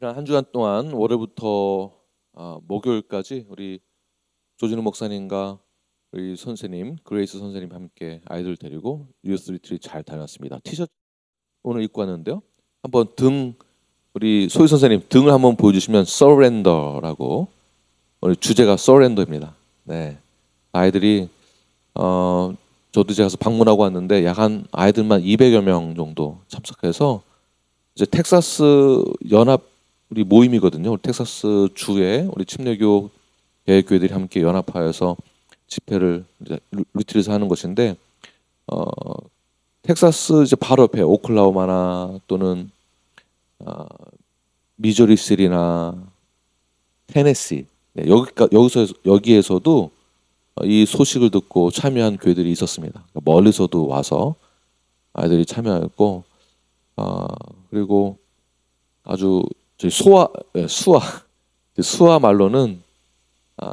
지난 한 주간 동안 월요일부터 목요일까지 우리 조진우 목사님과 우리 선생님 그레이스 선생님 함께 아이들 데리고 유스 리트릿 잘 다녔습니다. 티셔츠 오늘 입고 왔는데요. 한번 우리 소희 선생님 등을 한번 보여주시면 서렌더라고, 오늘 주제가 서렌더입니다. 네, 아이들이 저도 제가 가서 방문하고 왔는데 약 한 아이들만 200여 명 정도 참석해서 이제 텍사스 연합 우리 모임이거든요. 우리 텍사스 주에 우리 침례교 개혁교회들이 함께 연합하여서 집회를 이제 리트릿을 하는 것인데, 텍사스 이제 바로 옆에 오클라호마나 또는 미주리시리나 테네시, 네, 여기에서도 이 소식을 듣고 참여한 교회들이 있었습니다. 멀리서도 와서 아이들이 참여했고, 그리고 아주 저희 수아 말로는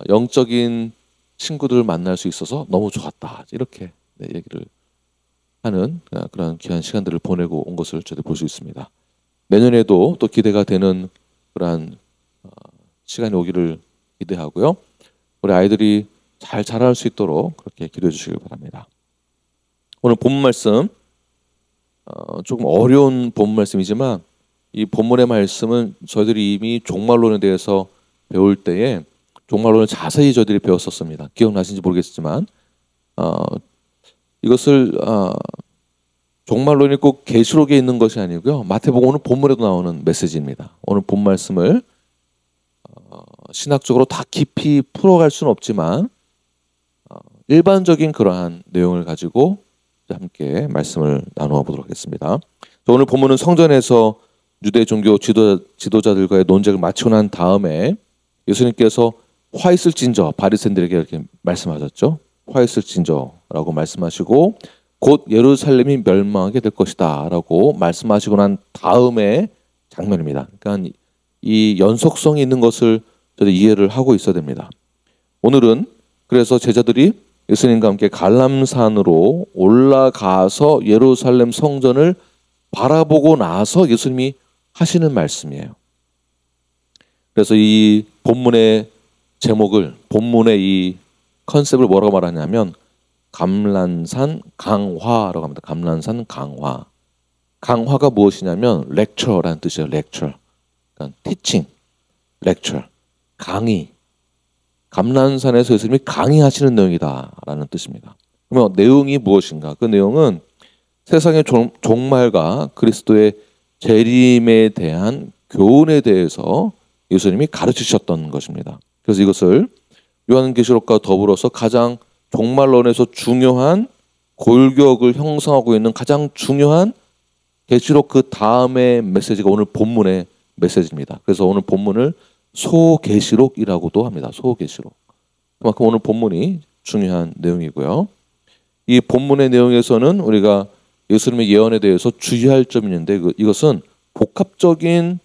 영적인 친구들을 만날 수 있어서 너무 좋았다, 이렇게 네, 얘기를 하는 그런 귀한 시간들을 보내고 온 것을 저도 볼 수 있습니다. 내년에도 또 기대가 되는 그러한 시간이 오기를 기대하고요. 우리 아이들이 잘 자랄 수 있도록 그렇게 기도해 주시길 바랍니다. 오늘 본문 말씀 조금 어려운 본문 말씀이지만, 이 본문의 말씀은 저희들이 이미 종말론에 대해서 배울 때에 종말론을 자세히 저희들이 배웠었습니다. 기억나신지 모르겠지만 이것을 종말론이 꼭 계시록에 있는 것이 아니고요, 마태복음 오늘 본문에도 나오는 메시지입니다. 오늘 본 말씀을 신학적으로 다 깊이 풀어갈 수는 없지만 일반적인 그러한 내용을 가지고 함께 말씀을 나누어 보도록 하겠습니다. 오늘 본문은 성전에서 유대 종교 지도자들과의 논쟁을 마치고 난 다음에 예수님께서 화 있을진저 바리새인들에게 이렇게 말씀하셨죠. 화 있을진저라고 말씀하시고 곧 예루살렘이 멸망하게 될 것이다 라고 말씀하시고 난 다음에 장면입니다. 그러니까 이 연속성이 있는 것을 저도 이해를 하고 있어야 됩니다. 오늘은 그래서 제자들이 예수님과 함께 갈람산으로 올라가서 예루살렘 성전을 바라보고 나서 예수님이 하시는 말씀이에요. 그래서 이 본문의 제목을, 본문의 이 컨셉을 뭐라고 말하냐면 감람산 강화라고 합니다. 감람산 강화. 강화가 무엇이냐면 lecture라는 뜻이에요. lecture. 그러니까 teaching, lecture, 강의. 감람산에서 예수님이 강의하시는 내용이다라는 뜻입니다. 그러면 내용이 무엇인가? 그 내용은 세상의 종말과 그리스도의 재림에 대한 교훈에 대해서 예수님이 가르치셨던 것입니다. 그래서 이것을 요한계시록과 더불어서 가장 종말론에서 중요한 골격을 형성하고 있는 가장 중요한 계시록 그 다음의 메시지가 오늘 본문의 메시지입니다. 그래서 오늘 본문을 소계시록이라고도 합니다. 소계시록. 그만큼 오늘 본문이 중요한 내용이고요. 이 본문의 내용에서는 우리가 예수님의 예언에 대해서 주의할 점이 있는데 이것은 복합적인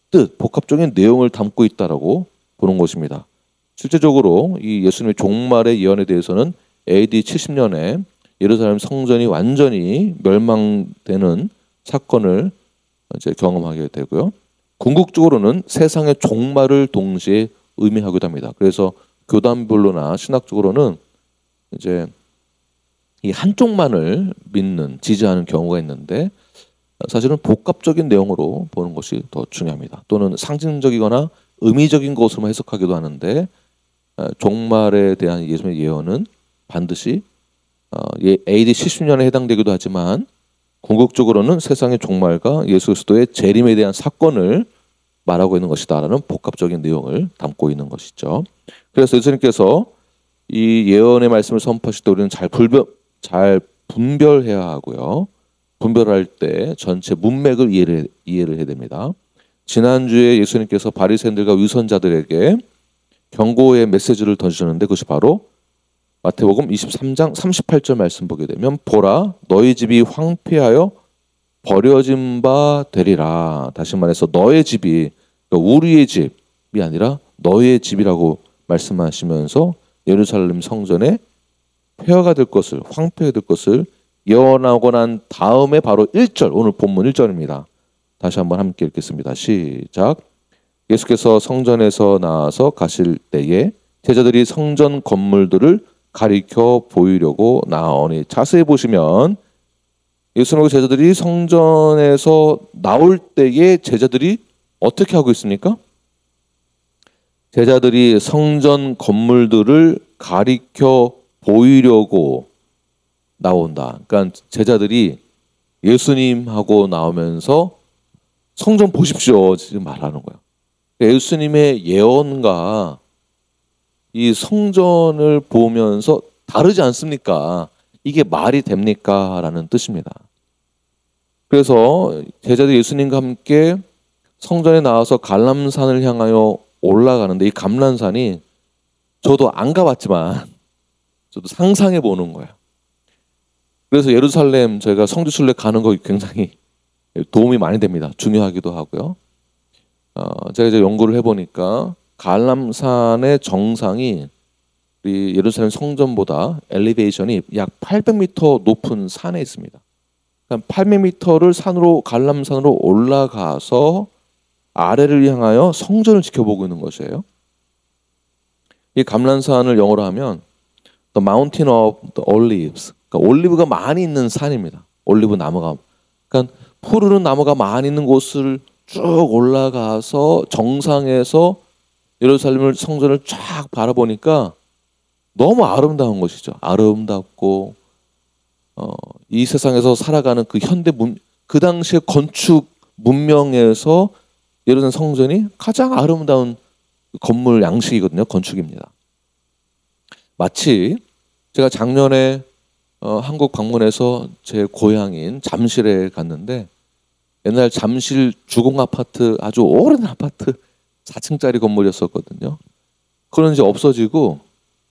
뜻, 복합적인 내용을 담고 있다라고 보는 것입니다. 실제적으로 이 예수님의 종말의 예언에 대해서는 AD 70년에 예루살렘 성전이 완전히 멸망되는 사건을 이제 경험하게 되고요. 궁극적으로는 세상의 종말을 동시에 의미하기도 합니다. 그래서 교단별로나 신학적으로는 이제 이 한쪽만을 믿는, 지지하는 경우가 있는데 사실은 복합적인 내용으로 보는 것이 더 중요합니다. 또는 상징적이거나 의미적인 것으로만 해석하기도 하는데 종말에 대한 예수님의 예언은 반드시 AD 70년에 해당되기도 하지만 궁극적으로는 세상의 종말과 예수 그리스도의 재림에 대한 사건을 말하고 있는 것이다라는 복합적인 내용을 담고 있는 것이죠. 그래서 예수님께서 이 예언의 말씀을 선포하실 때 우리는 잘 분별해야 하고요. 분별할 때 전체 문맥을 이해를 해야 됩니다. 지난주에 예수님께서 바리새인들과 위선자들에게 경고의 메시지를 던지셨는데 그것이 바로 마태복음 23장 38절 말씀 보게 되면 보라 너희 집이 황폐하여 버려진 바 되리라. 다시 말해서 너의 집이, 그러니까 우리의 집이 아니라 너의 집이라고 말씀하시면서 예루살렘 성전에 폐허가 될 것을, 황폐가 될 것을 예언하고 난 다음에 바로 1절, 오늘 본문 1절입니다. 다시 한번 함께 읽겠습니다. 시작. 예수께서 성전에서 나와서 가실 때에 제자들이 성전 건물들을 가리켜 보이려고 나오니, 자세히 보시면 예수님과 제자들이 성전에서 나올 때에 제자들이 어떻게 하고 있습니까? 제자들이 성전 건물들을 가리켜 보이려고 나온다. 그러니까 제자들이 예수님하고 나오면서 성전 보십시오 지금 말하는 거예요. 예수님의 예언과 이 성전을 보면서 다르지 않습니까? 이게 말이 됩니까? 라는 뜻입니다. 그래서 제자들이 예수님과 함께 성전에 나와서 감람산을 향하여 올라가는데, 이 감람산이 저도 안 가봤지만 저도 상상해 보는 거예요. 그래서 예루살렘 저희가 성지순례 가는 거 굉장히 도움이 많이 됩니다. 중요하기도 하고요. 제가 이제 연구를 해보니까 감람산의 정상이 우리 예루살렘 성전보다 엘리베이션이 약 800m 높은 산에 있습니다. 800m를 산으로 감람산으로 올라가서 아래를 향하여 성전을 지켜보고 있는 것이에요. 이 감람산을 영어로 하면 The Mountain of the Olives, 그러니까 올리브가 많이 있는 산입니다. 올리브 나무가, 그러니까 푸르른 나무가 많이 있는 곳을 쭉 올라가서 정상에서 예루살렘을 성전을 쫙 바라보니까 너무 아름다운 것이죠. 아름답고 이 세상에서 살아가는 그 현대 그 당시의 건축 문명에서 예루살렘 성전이 가장 아름다운 건물 양식이거든요. 건축입니다. 마치 제가 작년에 한국 방문해서 제 고향인 잠실에 갔는데, 옛날 잠실 주공 아파트, 아주 오래된 아파트 4층짜리 건물이었었거든요. 그건 이제 없어지고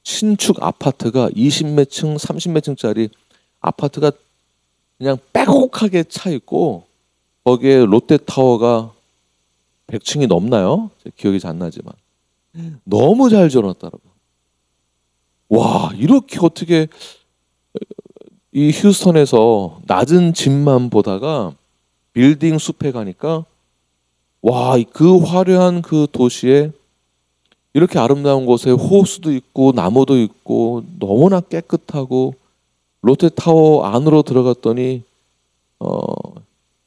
신축 아파트가 20몇 층, 30몇 층짜리 아파트가 그냥 빼곡하게 차 있고, 거기에 롯데타워가 100층이 넘나요? 기억이 잘 안 나지만 너무 잘 지어놨더라고요. 와, 이렇게 어떻게 이 휴스턴에서 낮은 집만 보다가 빌딩 숲에 가니까, 와, 그 화려한 그 도시에 이렇게 아름다운 곳에 호수도 있고 나무도 있고 너무나 깨끗하고, 롯데타워 안으로 들어갔더니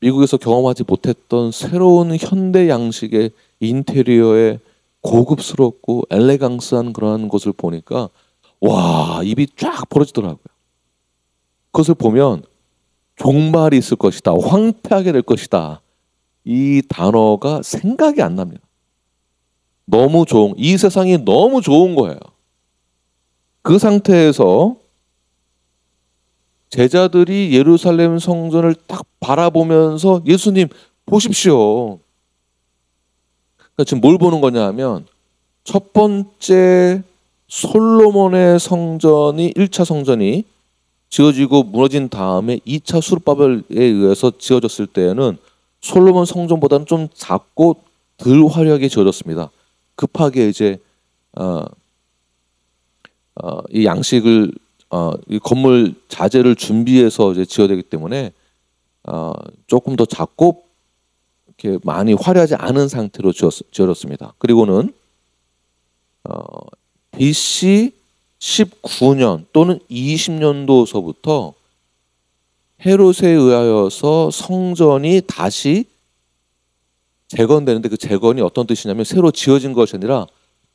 미국에서 경험하지 못했던 새로운 현대 양식의 인테리어에 고급스럽고 엘레강스한 그러한 곳을 보니까 와, 입이 쫙 벌어지더라고요. 그것을 보면 종말이 있을 것이다, 황폐하게 될 것이다, 이 단어가 생각이 안 납니다. 너무 좋은, 이 세상이 너무 좋은 거예요. 그 상태에서 제자들이 예루살렘 성전을 딱 바라보면서 예수님 보십시오. 그러니까 지금 뭘 보는 거냐 하면, 첫 번째 솔로몬의 성전이 1차 성전이 지어지고 무너진 다음에 2차 수르바벨에 의해서 지어졌을 때에는 솔로몬 성전보다는 좀 작고 덜 화려하게 지어졌습니다. 급하게 이제 이 양식을 이 건물 자재를 준비해서 이제 지어야 되기 때문에 조금 더 작고 이렇게 많이 화려하지 않은 상태로 지어졌습니다. 그리고는 BC 19년 또는 20년도서부터 헤롯에 의하여서 성전이 다시 재건되는데, 그 재건이 어떤 뜻이냐면 새로 지어진 것이 아니라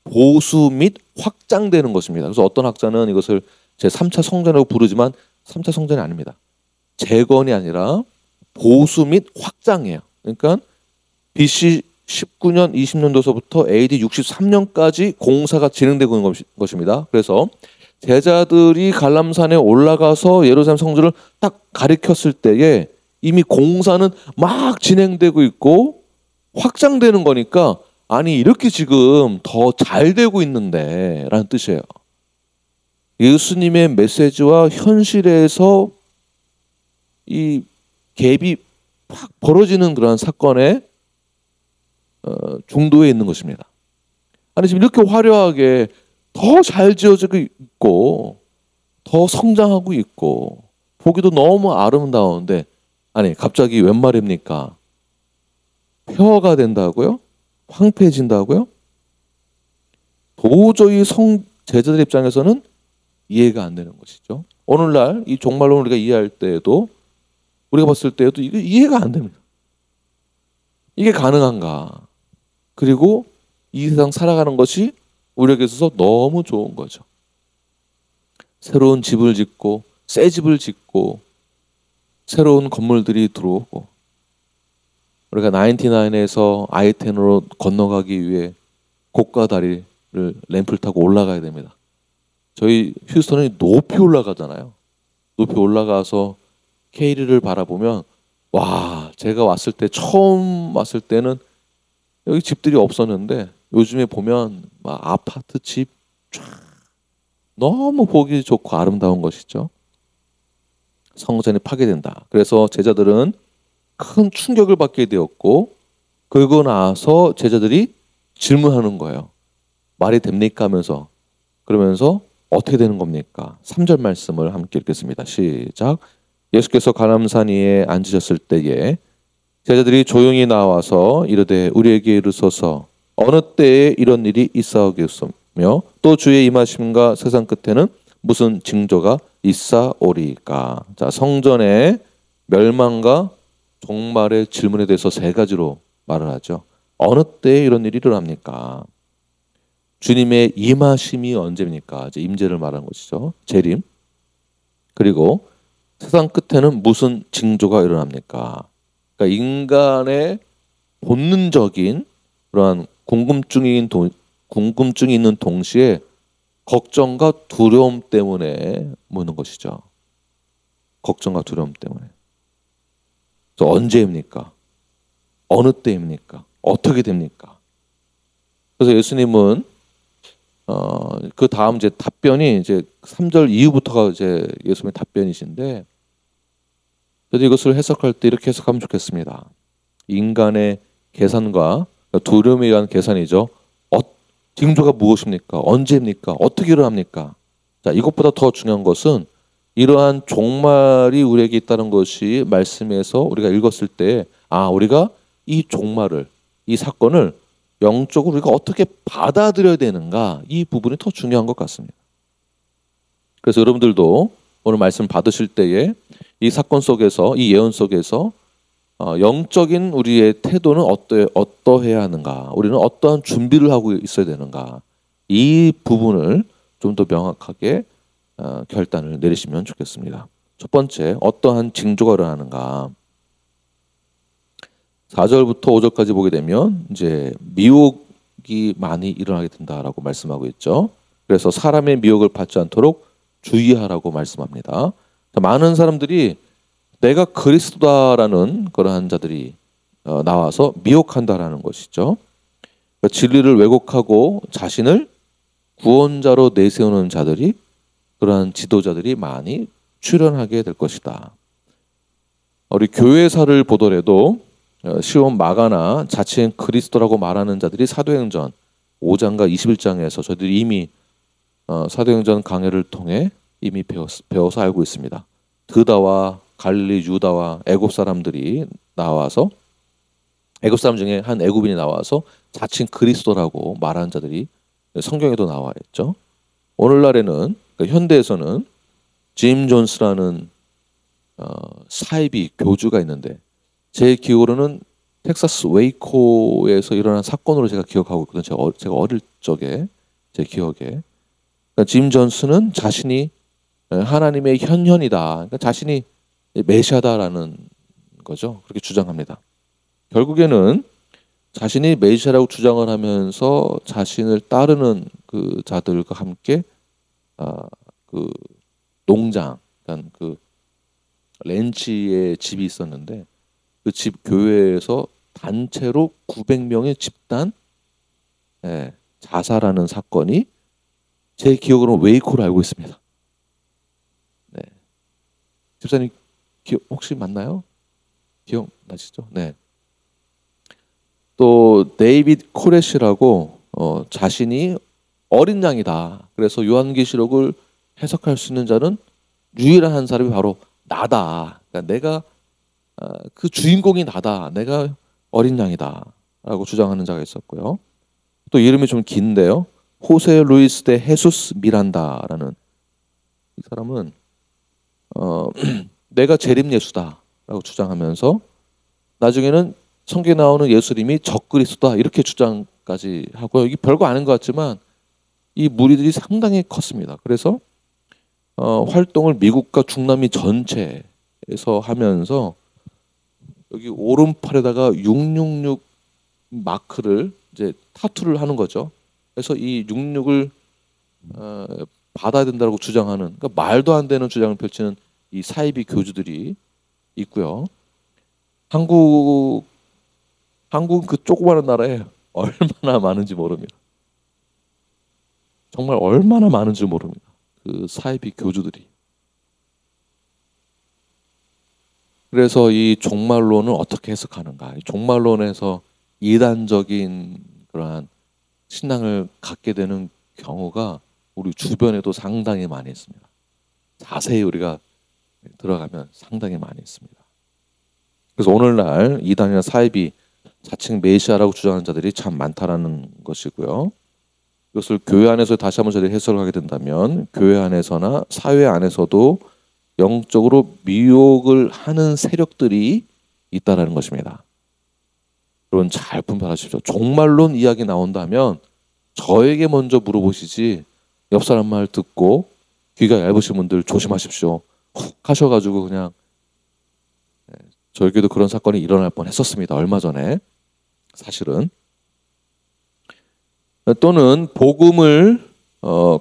보수 및 확장되는 것입니다. 그래서 어떤 학자는 이것을 제3차 성전이라고 부르지만 3차 성전이 아닙니다. 재건이 아니라 보수 및 확장이에요. 그러니까 BC 19년 20년도서부터 AD 63년까지 공사가 진행되고 있는 것입니다. 그래서 제자들이 감람산에 올라가서 예루살렘 성전을 딱 가리켰을 때에 이미 공사는 막 진행되고 있고 확장되는 거니까, 아니 이렇게 지금 더 잘 되고 있는데 라는 뜻이에요. 예수님의 메시지와 현실에서 이 갭이 확 벌어지는 그런 사건의 중도에 있는 것입니다. 아니 지금 이렇게 화려하게 더 잘 지어지고 있고 더 성장하고 있고 보기도 너무 아름다운데, 아니 갑자기 웬 말입니까? 폐허가 된다고요? 황폐해진다고요? 도저히 제자들 입장에서는 이해가 안 되는 것이죠. 오늘날 이 종말론을 우리가 이해할 때에도, 우리가 봤을 때에도 이게 이해가 안 됩니다. 이게 가능한가? 그리고 이 세상 살아가는 것이 우리에게 있어서 너무 좋은 거죠. 새로운 집을 짓고 새 집을 짓고 새로운 건물들이 들어오고, 우리가 99에서 I-10으로 건너가기 위해 고가 다리를 램프를 타고 올라가야 됩니다. 저희 휴스턴은 높이 올라가잖아요. 높이 올라가서 케이리를 바라보면, 와, 제가 왔을 때, 처음 왔을 때는 여기 집들이 없었는데 요즘에 보면 막 아파트 집 쫙 너무 보기 좋고 아름다운 것이죠. 성전이 파괴된다. 그래서 제자들은 큰 충격을 받게 되었고, 그러고 나서 제자들이 질문하는 거예요. 말이 됩니까? 하면서. 그러면서 어떻게 되는 겁니까? 3절 말씀을 함께 읽겠습니다. 시작. 예수께서 가람산 위에 앉으셨을 때에 제자들이 조용히 나와서 이르되 우리에게 이르소서 어느 때에 이런 일이 있사오겠으며 또 주의 임하심과 세상 끝에는 무슨 징조가 있사오리까? 자, 성전의 멸망과 종말의 질문에 대해서 세 가지로 말을 하죠. 어느 때에 이런 일이 일어납니까? 주님의 임하심이 언제입니까? 이제 임재를 말하는 것이죠. 재림. 그리고 세상 끝에는 무슨 징조가 일어납니까? 그러니까 인간의 본능적인 그러한 궁금증이 있는 동시에 걱정과 두려움 때문에 묻는 것이죠. 걱정과 두려움 때문에. 그래서 언제입니까? 어느 때입니까? 어떻게 됩니까? 그래서 예수님은 그 다음 이제 답변이 이제 3절 이후부터가 이제 예수님의 답변이신데, 저도 이것을 해석할 때 이렇게 해석하면 좋겠습니다. 인간의 계산과 두려움에 의한 계산이죠. 징조가 무엇입니까? 언제입니까? 어떻게 일어납니까? 자, 이것보다 더 중요한 것은 이러한 종말이 우리에게 있다는 것이 말씀에서 우리가 읽었을 때, 우리가 이 종말을, 이 사건을 영적으로 우리가 어떻게 받아들여야 되는가, 이 부분이 더 중요한 것 같습니다. 그래서 여러분들도 오늘 말씀 받으실 때에 이 사건 속에서, 이 예언 속에서 영적인 우리의 태도는 어떠해야 하는가, 우리는 어떠한 준비를 하고 있어야 되는가, 이 부분을 좀 더 명확하게 결단을 내리시면 좋겠습니다. 첫 번째, 어떠한 징조가 일어나는가. 4절부터 5절까지 보게 되면 이제 미혹이 많이 일어나게 된다라고 말씀하고 있죠. 그래서 사람의 미혹을 받지 않도록 주의하라고 말씀합니다. 많은 사람들이 내가 그리스도다라는 그러한 자들이 나와서 미혹한다라는 것이죠. 그러니까 진리를 왜곡하고 자신을 구원자로 내세우는 자들이, 그러한 지도자들이 많이 출현하게 될 것이다. 우리 교회사를 보더라도 시온 마가나 자칭 그리스도라고 말하는 자들이 사도행전 5장과 21장에서 저희들이 이미 사도행전 강해를 통해 이미 배워서 알고 있습니다. 드다와 갈릴리 유다와 애굽 사람들이 나와서, 애굽 사람 중에 한 애굽인이 나와서 자칭 그리스도라고 말하는 자들이 성경에도 나와 있죠. 오늘날에는, 그러니까 현대에서는 짐 존스라는 사이비 교주가 있는데, 제 기억으로는 텍사스 웨이코에서 일어난 사건으로 제가 기억하고 있거든요. 제가 어릴 적에 제 기억에. 그러니까 짐 존스는 자신이 하나님의 현현이다, 그러니까 자신이 메시아다라는 거죠. 그렇게 주장합니다. 결국에는 자신이 메시아라고 주장을 하면서 자신을 따르는 그 자들과 함께 그 농장, 그러니까 그 렌치의 집이 있었는데, 그 집 교회에서 단체로 900명의 집단 자살하는 사건이 제 기억으로 웨이코로 알고 있습니다. 네. 집사님 혹시 맞나요? 기억나시죠? 네. 또 데이비드 코레시라고 자신이 어린 양이다, 그래서 요한계시록을 해석할 수 있는 자는 유일한 한 사람이 바로 나다, 그러니까 내가 그 주인공이 나다, 내가 어린 양이다, 주장하는 자가 있었고요. 또 이름이 좀 긴데요. 호세 루이스 데 헤수스 미란다라는 이 사람은 내가 재림 예수다라고 주장하면서 나중에는 성경에 나오는 예수님이 적그리스도다 이렇게 주장까지 하고요. 이게 별거 아닌 것 같지만 이 무리들이 상당히 컸습니다. 그래서 활동을 미국과 중남미 전체에서 하면서 여기 오른팔에다가 666 마크를 이제 타투를 하는 거죠. 그래서 이 66을 받아야 된다고 주장하는, 그러니까 말도 안 되는 주장을 펼치는 이 사이비 교주들이 있고요. 한국은 그 조그마한 나라에 얼마나 많은지 모릅니다. 정말 얼마나 많은지 모릅니다. 그 사이비 교주들이. 그래서 이 종말론을 어떻게 해석하는가? 이 종말론에서 이단적인 그러한 신앙을 갖게 되는 경우가 우리 주변에도 상당히 많이 있습니다. 자세히 우리가 들어가면 상당히 많이 있습니다. 그래서 오늘날 이단이나 사이비, 자칭 메시아라고 주장하는 자들이 참 많다라는 것이고요. 이것을 교회 안에서 다시 한번 저희들이 해석을 하게 된다면 교회 안에서나 사회 안에서도 영적으로 미혹을 하는 세력들이 있다라는 것입니다. 여러분 잘 분별하십시오. 종말론 이야기 나온다면 저에게 먼저 물어보시지 옆 사람 말 듣고 귀가 얇으신 분들 조심하십시오. 훅 하셔가지고 그냥 저에게도 그런 사건이 일어날 뻔했었습니다. 얼마 전에 사실은. 또는 복음을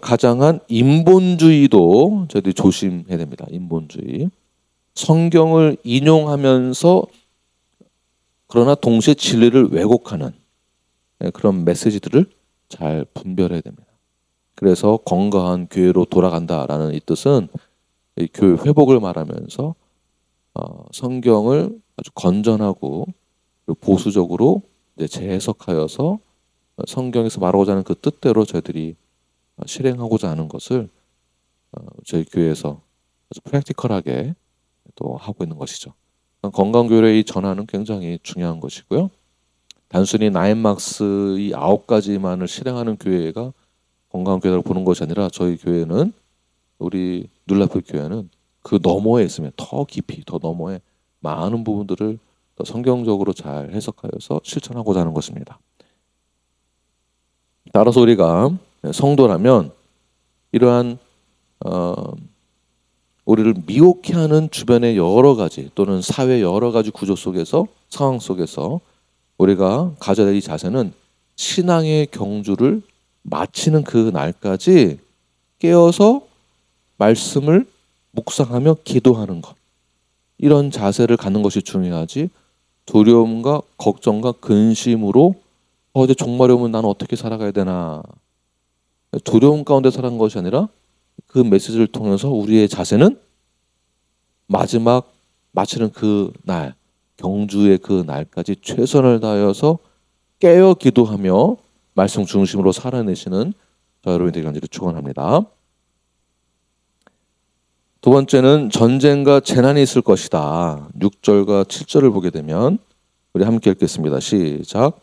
가장한 인본주의도 저희들이 조심해야 됩니다. 인본주의. 성경을 인용하면서 그러나 동시에 진리를 왜곡하는 그런 메시지들을 잘 분별해야 됩니다. 그래서 건강한 교회로 돌아간다라는 이 뜻은 이 교회 회복을 말하면서 성경을 아주 건전하고 보수적으로 이제 재해석하여서 성경에서 말하고자 하는 그 뜻대로 저희들이 실행하고자 하는 것을 저희 교회에서 아주 프랙티컬하게 또 하고 있는 것이죠. 건강교회의 전환은 굉장히 중요한 것이고요. 단순히 나인막스 이 9가지만을 실행하는 교회가 건강교회라고 보는 것이 아니라 저희 교회는, 우리 눌라프 교회는 그 너머에 있으면 더 깊이, 더 너머에 많은 부분들을 더 성경적으로 잘 해석하여서 실천하고자 하는 것입니다. 따라서 우리가 성도라면 이러한 우리를 미혹해 하는 주변의 여러 가지 또는 사회 여러 가지 구조 속에서, 상황 속에서 우리가 가져야 될 이 자세는 신앙의 경주를 마치는 그 날까지 깨어서 말씀을 묵상하며 기도하는 것, 이런 자세를 갖는 것이 중요하지, 두려움과 걱정과 근심으로 이제 종말이 오면 나는 어떻게 살아가야 되나, 두려움 가운데 살아간 것이 아니라 그 메시지를 통해서 우리의 자세는 마지막 마치는 그 날, 경주의 그 날까지 최선을 다하여서 깨어 기도하며 말씀 중심으로 살아내시는 저 여러분이 되길 간절히 축원합니다. 두 번째는 전쟁과 재난이 있을 것이다. 6절과 7절을 보게 되면 우리 함께 읽겠습니다. 시작.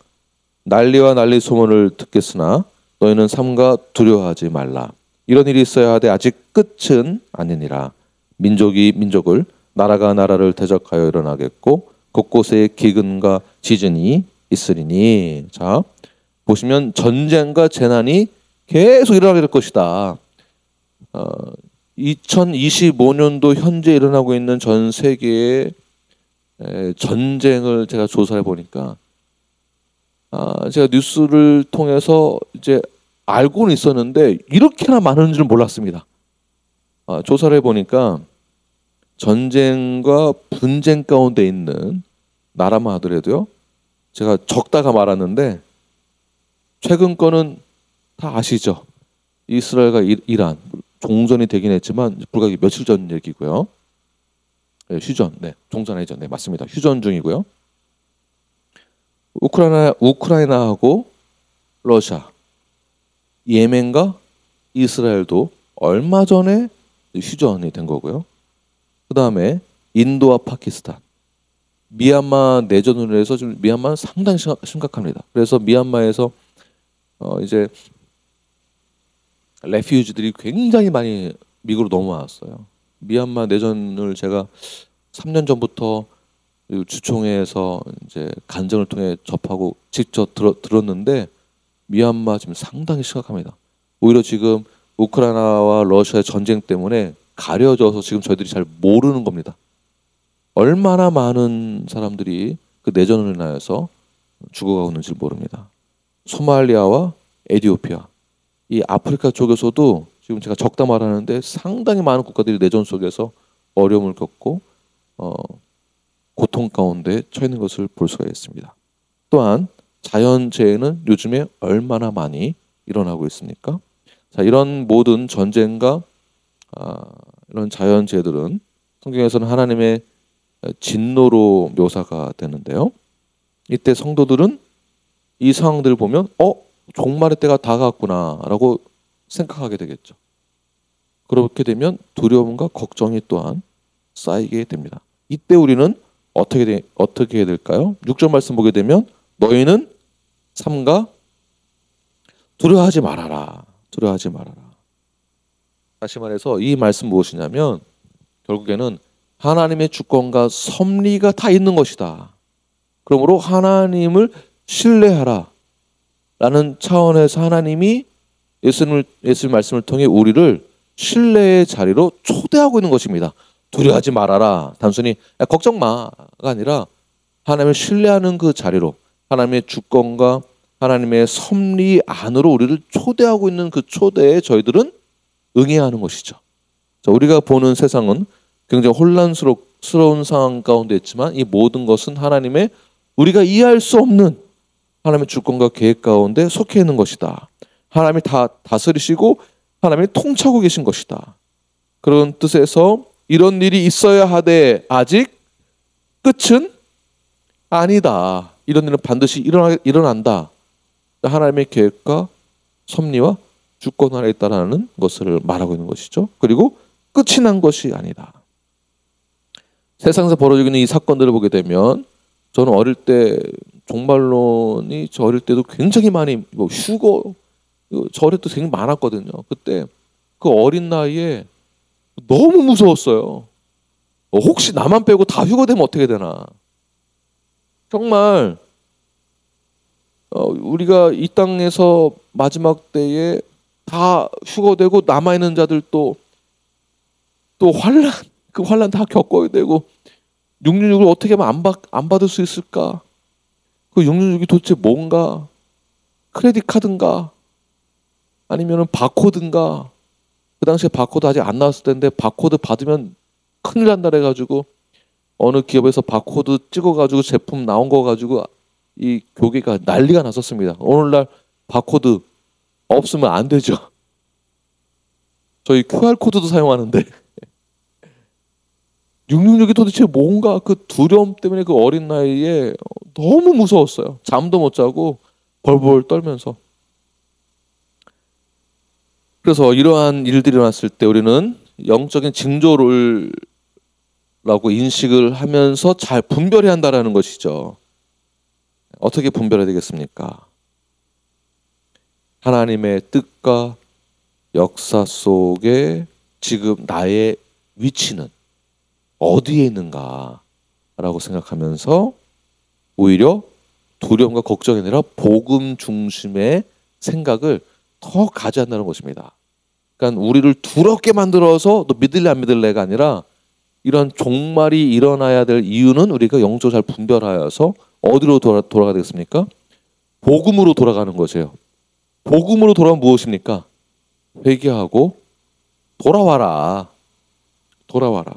난리와 난리 소문을 듣겠으나 너희는 삼가 두려워하지 말라. 이런 일이 있어야 하되 아직 끝은 아니니라. 민족이 민족을, 나라가 나라를 대적하여 일어나겠고 곳곳에 기근과 지진이 있으리니. 자, 보시면 전쟁과 재난이 계속 일어나게 될 것이다. 2025년도 현재 일어나고 있는 전 세계의 전쟁을 제가 조사해 보니까 제가 뉴스를 통해서 이제 알고는 있었는데 이렇게나 많은 줄은 몰랐습니다. 조사를 해보니까 전쟁과 분쟁 가운데 있는 나라만 하더라도요, 제가 적다가 말았는데 최근 거는 다 아시죠? 이스라엘과 이란 종전이 되긴 했지만 불과 며칠 전 얘기고요. 네, 휴전, 네, 종전 아니죠? 네, 맞습니다. 휴전 중이고요. 우크라이나하고 러시아, 예멘과 이스라엘도 얼마 전에 휴전이 된 거고요. 그 다음에 인도와 파키스탄, 미얀마 내전으로 해서 지금 미얀마는 상당히 심각합니다. 그래서 미얀마에서 이제 레퓨지들이 굉장히 많이 미국으로 넘어왔어요. 미얀마 내전을 제가 3년 전부터 주총회에서 이제 간증을 통해 접하고 직접 들었는데 미얀마 지금 상당히 심각합니다. 오히려 지금 우크라이나와 러시아의 전쟁 때문에 가려져서 지금 저희들이 잘 모르는 겁니다. 얼마나 많은 사람들이 그 내전을 인하여서 죽어가고 있는지 모릅니다. 소말리아와 에티오피아, 이 아프리카 쪽에서도 지금 제가 적다 말하는데 상당히 많은 국가들이 내전 속에서 어려움을 겪고 고통 가운데 처해 있는 것을 볼 수가 있습니다. 또한 자연재해는 요즘에 얼마나 많이 일어나고 있습니까? 자, 이런 모든 전쟁과 이런 자연재해들은 성경에서는 하나님의 진노로 묘사가 되는데요. 이때 성도들은 이 상황들을 보면 종말의 때가 다가왔구나라고 생각하게 되겠죠. 그렇게 되면 두려움과 걱정이 또한 쌓이게 됩니다. 이때 우리는 어떻게 해야 될까요? 6절 말씀 보게 되면 너희는 삼가 두려워하지 말아라. 두려워하지 말아라. 다시 말해서 이 말씀 무엇이냐면 결국에는 하나님의 주권과 섭리가 다 있는 것이다. 그러므로 하나님을 신뢰하라. 라는 차원에서 하나님이 예수님 말씀을 통해 우리를 신뢰의 자리로 초대하고 있는 것입니다. 두려워하지 말아라. 단순히 걱정 마가 아니라 하나님을 신뢰하는 그 자리로 하나님의 주권과 하나님의 섭리 안으로 우리를 초대하고 있는 그 초대에 저희들은 응해야 하는 것이죠. 자, 우리가 보는 세상은 굉장히 혼란스러운 상황 가운데 있지만 이 모든 것은 하나님의 우리가 이해할 수 없는 하나님의 주권과 계획 가운데 속해 있는 것이다. 하나님이 다 다스리시고 하나님이 통치하고 계신 것이다. 그런 뜻에서 이런 일이 있어야 하되 아직 끝은 아니다. 이런 일은 반드시 일어난다. 하나님의 계획과 섭리와 주권 안에 있다라는 것을 말하고 있는 것이죠. 그리고 끝이 난 것이 아니다. 세상에서 벌어지고 있는 이 사건들을 보게 되면 저는 어릴 때 종말론이 저 어릴 때도 굉장히 많이 휴거 저 어릴 때 굉장히 많았거든요. 그때 그 어린 나이에 너무 무서웠어요. 혹시 나만 빼고 다 휴거되면 어떻게 되나. 정말 우리가 이 땅에서 마지막 때에 다 휴거되고 남아있는 자들도 또 그 환란 다 겪어야 되고 666을 어떻게 하면 안 받을 수 있을까? 그 666이 도대체 뭔가? 크레딧 카드인가? 아니면은 바코드인가? 그 당시에 바코드 아직 안 나왔을 텐데 바코드 받으면 큰일 난다 해가지고 어느 기업에서 바코드 찍어가지고 제품 나온 거 가지고 이 교계가 난리가 났었습니다. 오늘날 바코드 없으면 안 되죠. 저희 QR코드도 사용하는데 666이 도대체 뭔가 그 두려움 때문에 그 어린 나이에 너무 무서웠어요. 잠도 못 자고 벌벌 떨면서. 그래서 이러한 일들이 일어났을 때 우리는 영적인 징조를 라고 인식을 하면서 잘 분별해야 한다는 것이죠. 어떻게 분별해야 되겠습니까? 하나님의 뜻과 역사 속에 지금 나의 위치는 어디에 있는가라고 생각하면서 오히려 두려움과 걱정이 아니라 복음 중심의 생각을 더 가져야 한다는 것입니다. 그러니까 우리를 두렵게 만들어서 너 믿을래 안 믿을래가 아니라 이런 종말이 일어나야 될 이유는 우리가 영적으로 잘 분별하여서 어디로 돌아가야 되겠습니까? 복음으로 돌아가는 것이에요. 복음으로 돌아가면 무엇입니까? 회개하고 돌아와라. 돌아와라.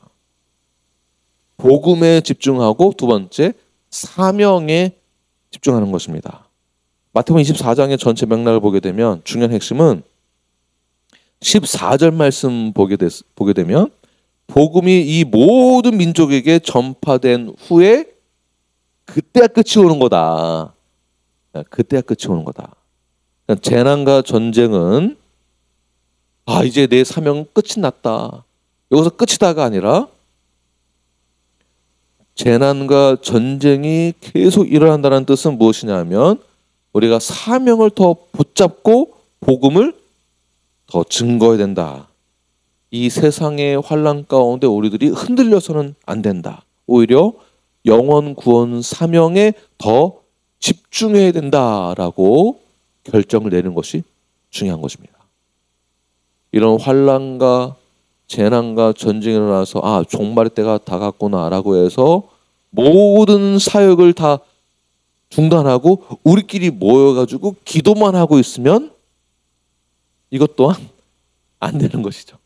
복음에 집중하고 두 번째 사명에 집중하는 것입니다. 마태복음 24장의 전체 맥락을 보게 되면 중요한 핵심은 14절 말씀 보게 되면 복음이 이 모든 민족에게 전파된 후에 그때가 끝이 오는 거다. 그때가 끝이 오는 거다. 재난과 전쟁은 이제 내 사명은 끝이 났다. 여기서 끝이다가 아니라 재난과 전쟁이 계속 일어난다는 뜻은 무엇이냐면 우리가 사명을 더 붙잡고 복음을 더 증거해야 된다. 이 세상의 환난 가운데 우리들이 흔들려서는 안 된다. 오히려 영혼 구원 사명에 더 집중해야 된다라고 결정을 내는 것이 중요한 것입니다. 이런 환난과 재난과 전쟁이 일어나서 종말의 때가 다가왔구나라고 해서 모든 사역을 다 중단하고 우리끼리 모여가지고 기도만 하고 있으면 이것 또한 안 되는 것이죠.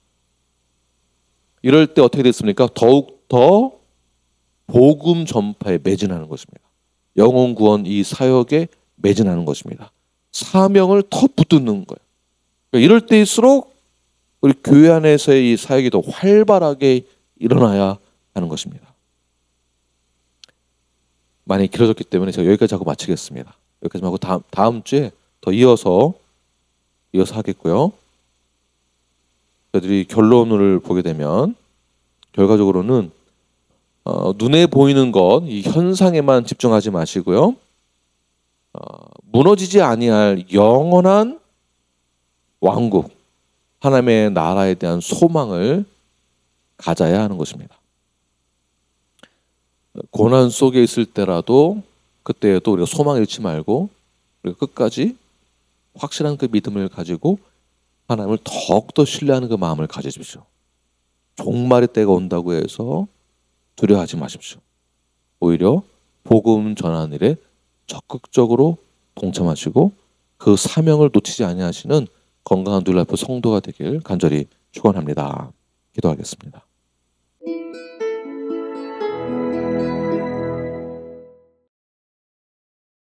이럴 때 어떻게 됐습니까? 더욱 더 복음 전파에 매진하는 것입니다. 영혼 구원 이 사역에 매진하는 것입니다. 사명을 더 붙드는 거예요. 그러니까 이럴 때일수록 우리 교회 안에서의 이 사역이 더 활발하게 일어나야 하는 것입니다. 많이 길어졌기 때문에 제가 여기까지 하고 마치겠습니다. 여기까지 하고 다음 주에 더 이어서 하겠고요. 저희들이 결론을 보게 되면 결과적으로는 눈에 보이는 것, 이 현상에만 집중하지 마시고요. 무너지지 아니할 영원한 왕국, 하나님의 나라에 대한 소망을 가져야 하는 것입니다. 고난 속에 있을 때라도 그때에도 우리가 소망을 잃지 말고 우리가 끝까지 확실한 그 믿음을 가지고 하나님을 더욱더 신뢰하는 그 마음을 가지십시오. 종말의 때가 온다고 해서 두려워하지 마십시오. 오히려 복음 전하는 일에 적극적으로 동참하시고 그 사명을 놓치지 아니하시는 건강한 눈 앞의 성도가 되길 간절히 축원합니다. 기도하겠습니다.